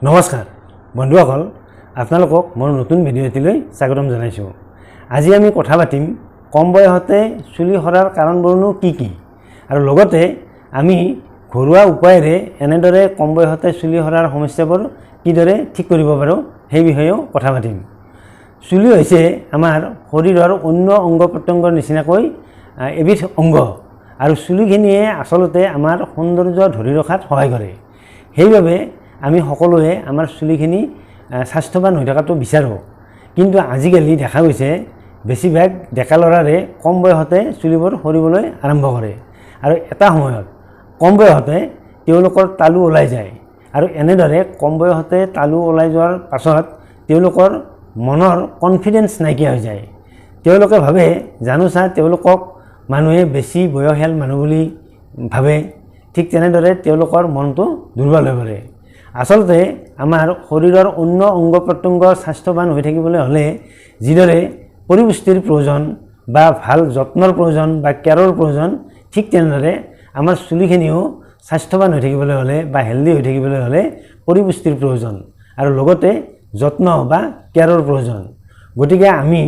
নমস্কাৰ বন্ধুসকল, আপোনালোকক মোৰ নতুন ভিডিঅ' এটিলৈ স্বাগতম জনাইছোঁ। আজি আমি কথা পাতিম কম বয়সতে চুলি সৰাৰ কাৰণবোৰনো কি কি, আৰু লগতে আমি ঘৰুৱা উপায়েৰে এনেদৰে কম বয়সতে চুলি সৰাৰ সমস্যাবোৰ কিদৰে ঠিক কৰিব পাৰোঁ সেই বিষয়েও কথা পাতিম। চুলি হৈছে আমাৰ শৰীৰৰ অন্য অংগ প্ৰত্যংগৰ নিচিনাকৈ এবিধ অংগ, আৰু চুলিখিনিয়ে আচলতে আমাৰ সৌন্দৰ্য ধৰি ৰখাত সহায় কৰে। সেইবাবে আমি সকলোৱে আমাৰ চুলিখিনি স্বাস্থ্যৱান হৈ থকাটো বিচাৰোঁ। কিন্তু আজিকালি দেখা গৈছে বেছিভাগ ডেকা ল'ৰাৰে কম বয়সতে চুলিবোৰ সৰিবলৈ আৰম্ভ কৰে, আৰু এটা সময়ত কম বয়সতে তেওঁলোকৰ তালু ওলাই যায়। আৰু এনেদৰে কম বয়সতে তালু ওলাই যোৱাৰ পাছত তেওঁলোকৰ মনৰ কনফিডেন্স নাইকিয়া হৈ যায়। তেওঁলোকে ভাবে জানোচা তেওঁলোকক মানুহে বেছি বয়সীয়াল মানুহ বুলি ভাবে। ঠিক তেনেদৰে তেওঁলোকৰ মনটো দুৰ্বল হৈ পৰে। আচলতে আমাৰ শৰীৰৰ অন্য অংগ প্ৰত্যংগ স্বাস্থ্যৱান হৈ থাকিবলৈ হ'লে যিদৰে পৰিপুষ্টিৰ প্ৰয়োজন বা ভাল যত্নৰ প্ৰয়োজন বা কেয়াৰৰ প্ৰয়োজন, ঠিক তেনেদৰে আমাৰ চুলিখিনিও স্বাস্থ্যৱান হৈ থাকিবলৈ হ'লে বা হেল্ডি হৈ থাকিবলৈ হ'লে পৰিপুষ্টিৰ প্ৰয়োজন আৰু লগতে যত্ন বা কেয়াৰৰ প্ৰয়োজন। গতিকে আমি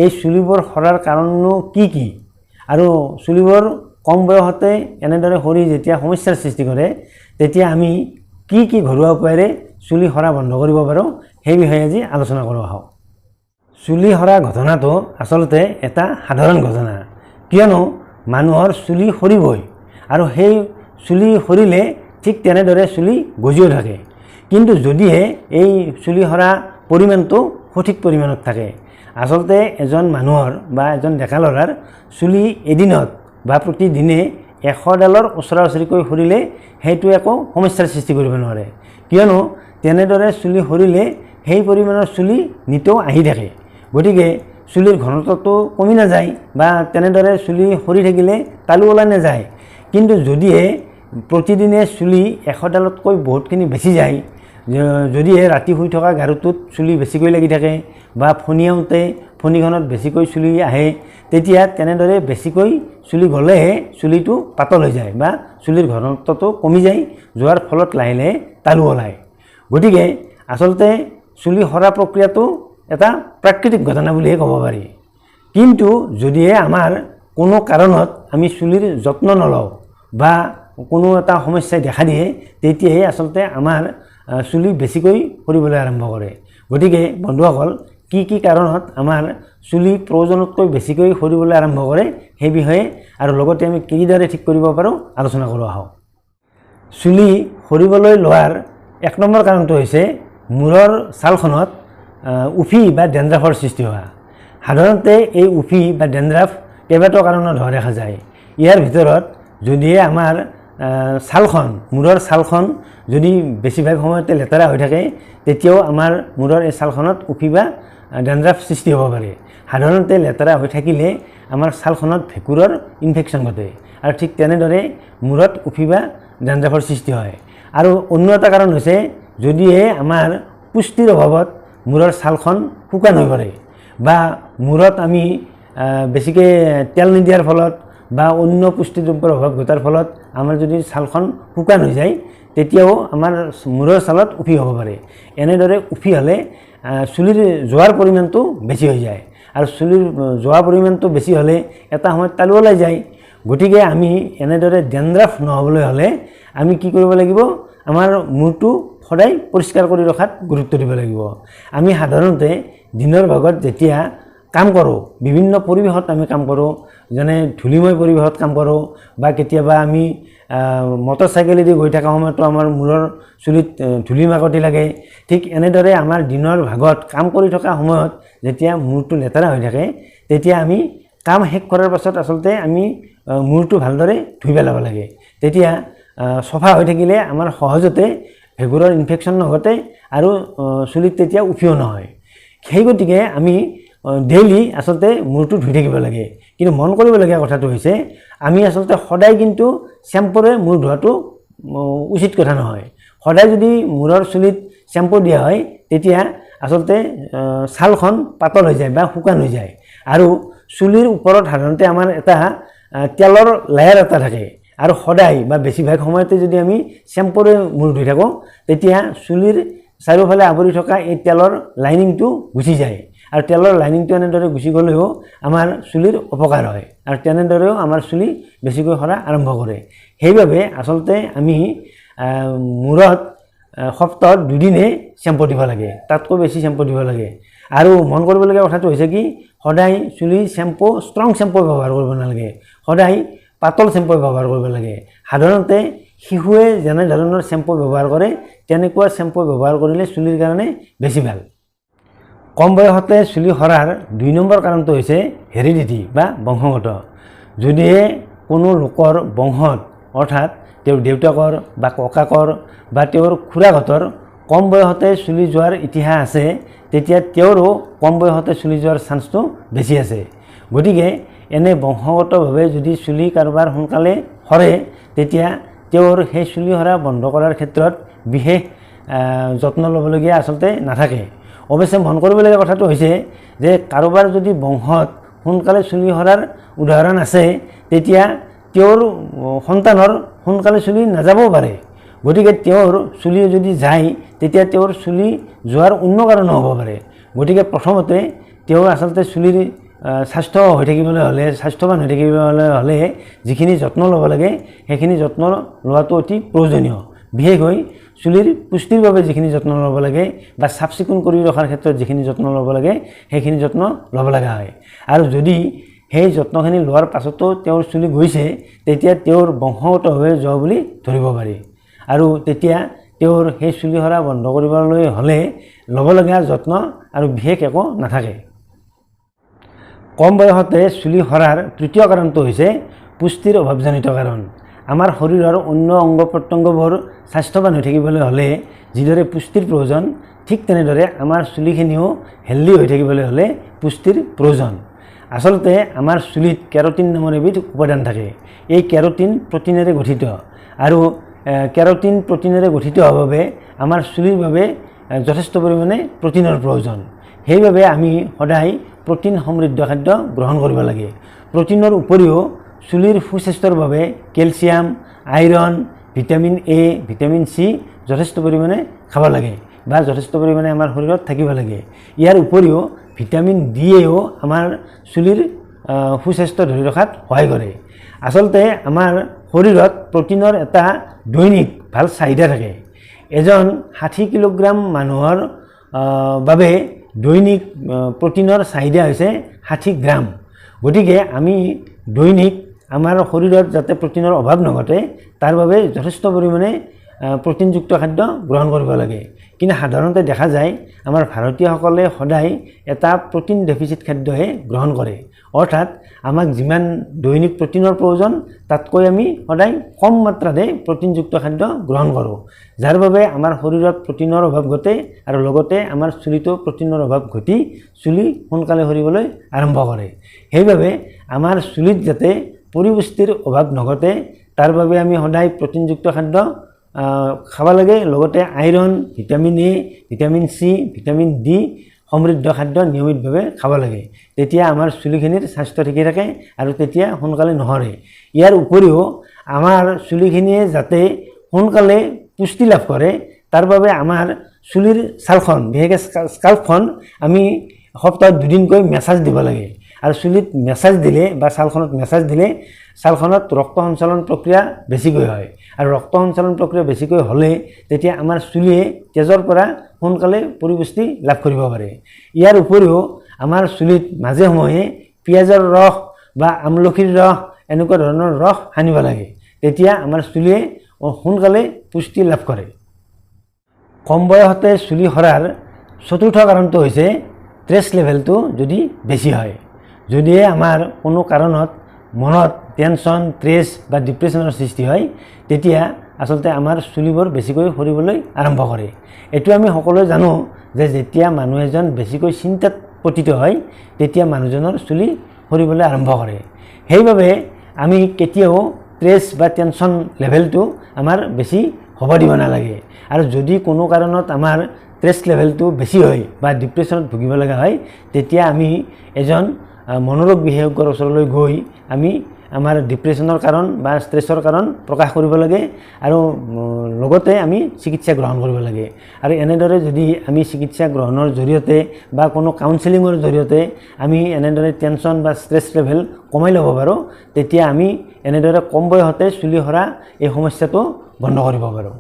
এই চুলিবোৰ সৰাৰ কাৰণনো কি কি, আৰু চুলিবোৰ কম বয়সতে এনেদৰে সৰি যেতিয়া সমস্যাৰ সৃষ্টি কৰে তেতিয়া আমি কি কি ঘৰুৱা উপায়েৰে চুলি সৰা বন্ধ কৰিব পাৰোঁ সেই বিষয়ে আজি আলোচনা কৰোঁ আহক। চুলি সৰা ঘটনাটো আচলতে এটা সাধাৰণ ঘটনা, কিয়নো মানুহৰ চুলি সৰিবই, আৰু সেই চুলি সৰিলে ঠিক তেনেদৰে চুলি গজিও থাকে। কিন্তু যদিহে এই চুলি সৰা পৰিমাণটো সঠিক পৰিমাণত থাকে। আচলতে এজন মানুহৰ বা এজন ডেকা ল'ৰাৰ চুলি এদিনত বা প্ৰতিদিনে 100 ডালৰ ওচৰা ওচৰিকৈ সৰিলে সেইটো একো সমস্যাৰ সৃষ্টি কৰিব নোৱাৰে, কিয়নো তেনেদৰে চুলি সৰিলে সেই পৰিমাণৰ চুলি নিতৌ আহি থাকে। গতিকে চুলিৰ ঘনত্বটো কমি নাযায় বা তেনেদৰে চুলি সৰি থাকিলে তালু ওলাই নাযায়। কিন্তু যদিহে প্ৰতিদিনে চুলি 100 ডালতকৈ বহুতখিনি বেছি যায়, যদিহে ৰাতি শুই থকা গাৰুটোত চুলি বেছিকৈ লাগি থাকে বা ফণিয়াওঁতে ফণিখনত বেছিকৈ চুলি আহে, তেতিয়া তেনেদৰে বেছিকৈ চুলি গ'লেহে চুলিটো পাতল হৈ যায় বা চুলিৰ ঘনত্বটো কমি যায়, যোৱাৰ ফলত লাহে লাহে তালু ওলায়। গতিকে আচলতে চুলি সৰা প্ৰক্ৰিয়াটো এটা প্ৰাকৃতিক ঘটনা বুলিহে ক'ব পাৰি। কিন্তু যদিহে আমাৰ কোনো কাৰণত আমি চুলিৰ যত্ন নলওঁ বা কোনো এটা সমস্যাই দেখা দিয়ে, তেতিয়াহে আচলতে আমাৰ চুলি বেছিকৈ সৰিবলৈ আৰম্ভ কৰে। গতিকে বন্ধুসকল, কি কি কাৰণত আমাৰ চুলি প্ৰয়োজনতকৈ বেছিকৈ সৰিবলৈ আৰম্ভ কৰে সেই বিষয়ে আৰু লগতে আমি কিদৰে ঠিক কৰিব পাৰোঁ আলোচনা কৰোঁ আহক। চুলি সৰিবলৈ লোৱাৰ 1 নম্বৰ কাৰণটো হৈছে মূৰৰ ছালখনত উফি বা ডেণ্ড্ৰাফৰ সৃষ্টি হোৱা। সাধাৰণতে এই উফি বা ডেণ্ড্ৰাফ কেইবাটাও কাৰণত হোৱা দেখা যায়। ইয়াৰ ভিতৰত যদিহে আমাৰ ছালখন, মূৰৰ ছালখন যদি বেছিভাগ সময়তে লেতেৰা হৈ থাকে, তেতিয়াও আমাৰ মূৰৰ এই ছালখনত উফি বা ডেণ্ড্ৰাফ সৃষ্টি হ'ব পাৰে। সাধাৰণতে লেতেৰা হৈ থাকিলে আমাৰ ছালখনত ভেঁকুৰৰ ইনফেকশ্যন ঘটে, আৰু ঠিক তেনেদৰে মূৰত উফি বা ডেণ্ড্ৰাফৰ সৃষ্টি হয়। আৰু অন্য এটা কাৰণ হৈছে যদিহে আমাৰ পুষ্টিৰ অভাৱত মূৰৰ ছালখন শুকান হৈ পৰে, বা মূৰত আমি বেছিকৈ তেল নিদিয়াৰ ফলত বা অন্য পুষ্টিদ্ৰব্যৰ অভাৱ ঘটাৰ ফলত আমাৰ যদি ছালখন শুকান হৈ যায়, তেতিয়াও আমাৰ মূৰৰ ছালত উফি হ'ব পাৰে। এনেদৰে উফি হ'লে চুলিৰ যোৱাৰ পৰিমাণটো বেছি হৈ যায়, আৰু চুলিৰ যোৱা পৰিমাণটো বেছি হ'লে এটা সময়ত তালু ওলাই যায়। গতিকে আমি এনেদৰে ডেণ্ড্ৰাফ নহ'বলৈ হ'লে আমি কি কৰিব লাগিব, আমাৰ মূৰটো সদায় পৰিষ্কাৰ কৰি ৰখাত গুৰুত্ব দিব লাগিব। আমি সাধাৰণতে দিনৰ ভাগত যেতিয়া কাম কৰোঁ, বিভিন্ন পৰিৱেশত আমি কাম কৰোঁ, যেনে ধূলিময় পৰিৱেশত কাম কৰোঁ, বা কেতিয়াবা আমি মটৰচাইকেলেদি গৈ থকা সময়তো আমাৰ মূৰৰ চুলিত ধূলি মাকতি লাগে। ঠিক এনেদৰে আমাৰ দিনৰ ভাগত কাম কৰি থকা সময়ত যেতিয়া মূৰটো লেতেৰা হৈ থাকে, তেতিয়া আমি কাম শেষ কৰাৰ পাছত আচলতে আমি মূৰটো ভালদৰে ধুই পেলাব লাগে। তেতিয়া চফা হৈ থাকিলে আমাৰ সহজতে ভেঁকুৰৰ ইনফেকশ্যন নঘটে, আৰু চুলিত তেতিয়া উফিও নহয়। সেই গতিকে আমি ডেইলি আচলতে মূৰটো ধুই থাকিব লাগে। কিন্তু মন কৰিবলগীয়া কথাটো হৈছে আমি আচলতে সদায় কিন্তু শ্বেম্পুৰে মূৰ ধোৱাটো উচিত কথা নহয়। সদায় যদি মূৰৰ চুলিত শ্বেম্পু দিয়া হয়, তেতিয়া আচলতে ছালখন পাতল হৈ যায় বা শুকান হৈ যায়, আৰু চুলিৰ ওপৰত সাধাৰণতে আমাৰ এটা তেলৰ লেয়াৰ এটা থাকে, আৰু সদায় বা বেছিভাগ সময়তে যদি আমি শ্বেম্পুৰে মূৰ ধুই থাকোঁ, তেতিয়া চুলিৰ চাৰিওফালে আৱৰি থকা এই তেলৰ লাইনিংটো গুচি যায় আৰু তেলৰ লাইনিংটো এনেদৰে গুচি গ'লেও আমাৰ চুলিৰ অপকাৰ হয় আৰু তেনেদৰেও আমাৰ চুলি বেছিকৈ সৰা আৰম্ভ কৰে। সেইবাবে আচলতে আমি মূৰত সপ্তাহত 2 দিনে শ্যাম্পু দিব লাগে, তাতকৈ বেছি শ্যাম্পু দিব লাগে। আৰু মন কৰিবলগীয়া কথাটো হৈছে কি সদায় চুলি শ্যাম্পু ষ্ট্ৰং শ্যাম্পু ব্যৱহাৰ কৰিব নালাগে, সদায় পাতল শ্যাম্পু ব্যৱহাৰ কৰিব লাগে। সাধাৰণতে শিশুৱে যেনে ধৰণৰ শ্যাম্পু ব্যৱহাৰ কৰে তেনেকুৱা শ্যাম্পু ব্যৱহাৰ কৰিলে চুলিৰ কাৰণে বেছি ভাল। কম বয়সতে চুলি সৰাৰ 2 নম্বৰ কাৰণটো হৈছে হেৰিডিটি বা বংশগত। যদিহে কোনো লোকৰ বংশত অৰ্থাৎ তেওঁৰ দেউতাকৰ বা ককাকৰ বা তেওঁৰ খুৰাহঁতৰ কম বয়সতে চুলি যোৱাৰ ইতিহাস আছে তেতিয়া তেওঁৰো কম বয়সতে চুলি যোৱাৰ চান্সটো বেছি আছে। গতিকে এনে বংশগতভাৱে যদি চুলি কাৰোবাৰ সোনকালে সৰে তেতিয়া তেওঁৰ সেই চুলি সৰা বন্ধ কৰাৰ ক্ষেত্ৰত বিশেষ যত্ন ল'বলগীয়া আচলতে নাথাকে। অৱশ্যে মন কৰিবলগীয়া কথাটো হৈছে যে কাৰোবাৰ যদি বংশত সোনকালে চুলি সৰাৰ উদাহৰণ আছে তেতিয়া তেওঁৰ সন্তানৰ সোনকালে চুলি নাযাবও পাৰে। গতিকে তেওঁৰ চুলি যদি যায় তেতিয়া তেওঁৰ চুলি যোৱাৰ অন্য কাৰণো হ'ব পাৰে। গতিকে প্ৰথমতে তেওঁৰ আচলতে চুলিৰ স্বাস্থ্য হৈ থাকিবলৈ হ'লে স্বাস্থ্যৱান হৈ থাকিবলৈ হ'লে যিখিনি যত্ন ল'ব লাগে সেইখিনি যত্ন লোৱাটো অতি প্ৰয়োজনীয়। বিশেষকৈ চুলিৰ পুষ্টিৰ বাবে যিখিনি যত্ন ল'ব লাগে বা চাফ চিকুণ কৰি ৰখাৰ ক্ষেত্ৰত যিখিনি যত্ন ল'ব লাগে সেইখিনি যত্ন ল'ব লগা হয়। আৰু যদি সেই যত্নখিনি লোৱাৰ পাছতো তেওঁৰ চুলি গৈছে তেতিয়া তেওঁৰ বংশগতভাৱে যোৱা বুলি ধৰিব পাৰি। আৰু তেতিয়া তেওঁৰ সেই চুলি সৰা বন্ধ কৰিবলৈ হ'লে ল'বলগীয়া যত্ন আৰু বিশেষ একো নাথাকে। কম বয়সতে চুলি সৰাৰ তৃতীয় কাৰণটো হৈছে পুষ্টিৰ অভাৱজনিত কাৰণ। আমাৰ শৰীৰৰ অন্য অংগ প্ৰত্যংগবোৰ স্বাস্থ্যৱান হৈ থাকিবলৈ হ'লে যিদৰে পুষ্টিৰ প্ৰয়োজন ঠিক তেনেদৰে আমাৰ চুলিখিনিও হেল্ডি হৈ থাকিবলৈ হ'লে পুষ্টিৰ প্ৰয়োজন। আচলতে আমাৰ চুলিত কেৰটিন নামৰ এবিধ উপাদান থাকে। এই কেৰটিন প্ৰটিনেৰে গঠিত আৰু কেৰটিন প্ৰটিনেৰে গঠিত হোৱাৰ বাবে আমাৰ চুলিৰ বাবে যথেষ্ট পৰিমাণে প্ৰটিনৰ প্ৰয়োজন। সেইবাবে আমি সদায় প্ৰটিন সমৃদ্ধ খাদ্য গ্ৰহণ কৰিব লাগে। প্ৰটিনৰ উপৰিও চুলিৰ সুস্বাস্থ্যৰ বাবে calcium, iron, vitamin A, vitamin C যথেষ্ট পৰিমাণে খাব লাগে বা যথেষ্ট পৰিমাণে আমাৰ শৰীৰত থাকিব লাগে। ইয়াৰ উপৰিও ভিটামিন ডিয়েও আমাৰ চুলিৰ সুস্বাস্থ্য ধৰি ৰখাত সহায় কৰে। আচলতে আমাৰ শৰীৰত প্ৰটিনৰ এটা দৈনিক ভাল চাহিদা থাকে। এজন 60 কিলোগ্ৰাম মানুহৰ বাবে দৈনিক প্ৰটিনৰ চাহিদা হৈছে 60 গ্ৰাম। গতিকে আমি দৈনিক আমাৰ শৰীৰত যাতে প্ৰটিনৰ অভাৱ নঘটে তাৰ বাবে যথেষ্ট পৰিমাণে প্ৰটিনযুক্ত খাদ্য গ্ৰহণ কৰিব লাগে। কিন্তু সাধাৰণতে দেখা যায় আমাৰ ভাৰতীয়সকলে সদায় এটা প্ৰটিন ডেফিচিট খাদ্যহে গ্ৰহণ কৰে। অৰ্থাৎ আমাক যিমান দৈনিক প্ৰটিনৰ প্ৰয়োজন তাতকৈ আমি সদায় কম মাত্ৰাতে প্ৰটিনযুক্ত খাদ্য গ্ৰহণ কৰোঁ, যাৰ বাবে আমাৰ শৰীৰত প্ৰটিনৰ অভাৱ ঘটে আৰু লগতে আমাৰ চুলিতো প্ৰটিনৰ অভাৱ ঘটি চুলি সোনকালে সৰিবলৈ আৰম্ভ কৰে। সেইবাবে আমাৰ চুলিত যাতে পৰিপুষ্টিৰ অভাৱ নঘটে তাৰ বাবে আমি সদায় প্ৰটিনযুক্ত খাদ্য খাব লাগে। লগতে iron, vitamin A, vitamin C, vitamin D সমৃদ্ধ খাদ্য নিয়মিতভাৱে খাব লাগে। তেতিয়া আমাৰ চুলিখিনিৰ স্বাস্থ্য ঠিকে থাকে আৰু তেতিয়া সোনকালে নসৰে। ইয়াৰ উপৰিও আমাৰ চুলিখিনিয়ে যাতে সোনকালে পুষ্টি লাভ কৰে তাৰ বাবে আমাৰ চুলিৰ ছালখন বিশেষকৈ স্কাল্পখন আমি সপ্তাহত 2 দিনকৈ মেছাজ দিব লাগে। আৰু চুলিত মেছাজ দিলে বা ছালখনত মেছাজ দিলে ছালখনত ৰক্ত সঞ্চালন প্ৰক্ৰিয়া বেছিকৈ হয় আৰু ৰক্ত সঞ্চালন প্ৰক্ৰিয়া বেছিকৈ হ'লে তেতিয়া আমাৰ চুলিয়ে তেজৰ পৰা সোনকালে পৰিপুষ্টি লাভ কৰিব পাৰে। ইয়াৰ উপৰিও আমাৰ চুলিত মাজে সময়ে পিঁয়াজৰ ৰস বা আমলখিৰ ৰস এনেকুৱা ধৰণৰ ৰস সানিব লাগে। তেতিয়া আমাৰ চুলিয়ে সোনকালে পুষ্টি লাভ কৰে। কম বয়সতে চুলি সৰাৰ চতুৰ্থ কাৰণটো হৈছে ষ্ট্ৰেছ লেভেলটো যদি বেছি হয়। যদিহে আমাৰ কোনো কাৰণত মনত টেনশ্যন, ষ্ট্ৰেছ বা ডিপ্ৰেশ্যনৰ সৃষ্টি হয় তেতিয়া আচলতে আমাৰ চুলিবোৰ বেছিকৈ সৰিবলৈ আৰম্ভ কৰে। এইটো আমি সকলোৱে জানো যে যেতিয়া মানুহ এজন বেছিকৈ চিন্তাত পতিত হয় তেতিয়া মানুহজনৰ চুলি সৰিবলৈ আৰম্ভ কৰে। সেইবাবে আমি কেতিয়াও ষ্ট্ৰেছ বা টেনশ্যন লেভেলটো আমাৰ বেছি হ'ব দিব নালাগে। আৰু যদি কোনো কাৰণত আমাৰ ষ্ট্ৰেছ লেভেলটো বেছি হয় বা ডিপ্ৰেশ্যনত ভুগিব লগা হয় তেতিয়া আমি এজন মনোৰোগ বিশেষজ্ঞৰ ওচৰলৈ গৈ আমি আমাৰ ডিপ্ৰেশ্যনৰ কাৰণ বা ষ্ট্ৰেছৰ কাৰণ প্ৰকাশ কৰিব লাগে আৰু লগতে আমি চিকিৎসা গ্ৰহণ কৰিব লাগে। আৰু এনেদৰে যদি আমি চিকিৎসা গ্ৰহণৰ জৰিয়তে বা কোনো কাউন্সেলিঙৰ জৰিয়তে আমি এনেদৰে টেনশ্যন বা ষ্ট্ৰেছ লেভেল কমাই ল'ব পাৰোঁ, তেতিয়া আমি এনেদৰে কম বয়সতে চুলি সৰা এই সমস্যাটো বন্ধ কৰিব পাৰোঁ।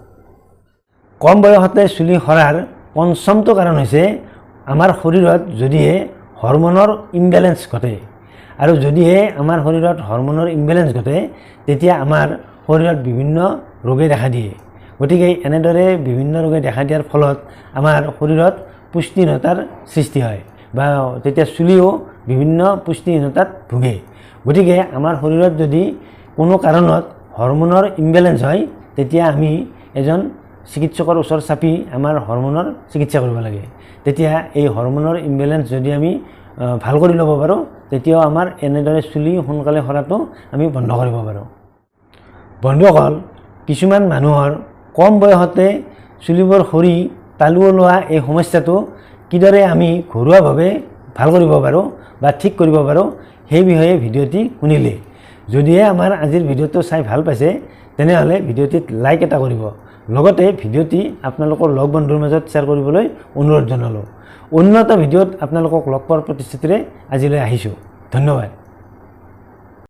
কম বয়সতে চুলি সৰাৰ পঞ্চমটো কাৰণ হৈছে আমাৰ শৰীৰত যদিহে হৰমনৰ ইমবেলেঞ্চ ঘটে। আৰু যদিহে আমাৰ শৰীৰত হৰমনৰ ইমবেলেঞ্চ ঘটে, তেতিয়া আমাৰ শৰীৰত বিভিন্ন ৰোগে দেখা দিয়ে। গতিকে এনেদৰে বিভিন্ন ৰোগে দেখা দিয়াৰ ফলত আমাৰ শৰীৰত পুষ্টিহীনতাৰ সৃষ্টি হয় বা তেতিয়া চুলিও বিভিন্ন পুষ্টিহীনতাত ভোগে। গতিকে আমাৰ শৰীৰত যদি কোনো কাৰণত হৰমনৰ ইমবেলেঞ্চ হয়, তেতিয়া আমি এজন চিকিৎসকৰ ওচৰ চাপি আমাৰ হৰমনৰ চিকিৎসা কৰিব লাগে। তেতিয়া এই হৰমনৰ ইমবেলেঞ্চ যদি আমি ভাল কৰি ল'ব পাৰোঁ, তেতিয়াও আমাৰ এনেদৰে চুলি সোনকালে সৰাটো আমি বন্ধ কৰিব পাৰোঁ। বন্ধুসকল, কিছুমান মানুহৰ কম বয়সতে চুলিবোৰ সৰি তালু ওলোৱা এই সমস্যাটো কিদৰে আমি ঘৰুৱাভাৱে ভাল কৰিব পাৰোঁ বা ঠিক কৰিব পাৰোঁ, সেই বিষয়ে ভিডিঅ'টি শুনিলে। যদিহে আমাৰ আজিৰ ভিডিঅ'টো চাই ভাল পাইছে, তেনেহ'লে ভিডিঅ'টিত লাইক এটা কৰিব। লগতে ভিডিঅ'টি আপোনালোকৰ লগ বন্ধুৰ মাজত শ্বেয়াৰ কৰিবলৈ অনুৰোধ জনালোঁ। অন্য এটা ভিডিঅ'ত আপোনালোকক লগ পোৱাৰ প্ৰতিশ্ৰুতিৰে আজিলৈ আহিছোঁ। ধন্যবাদ।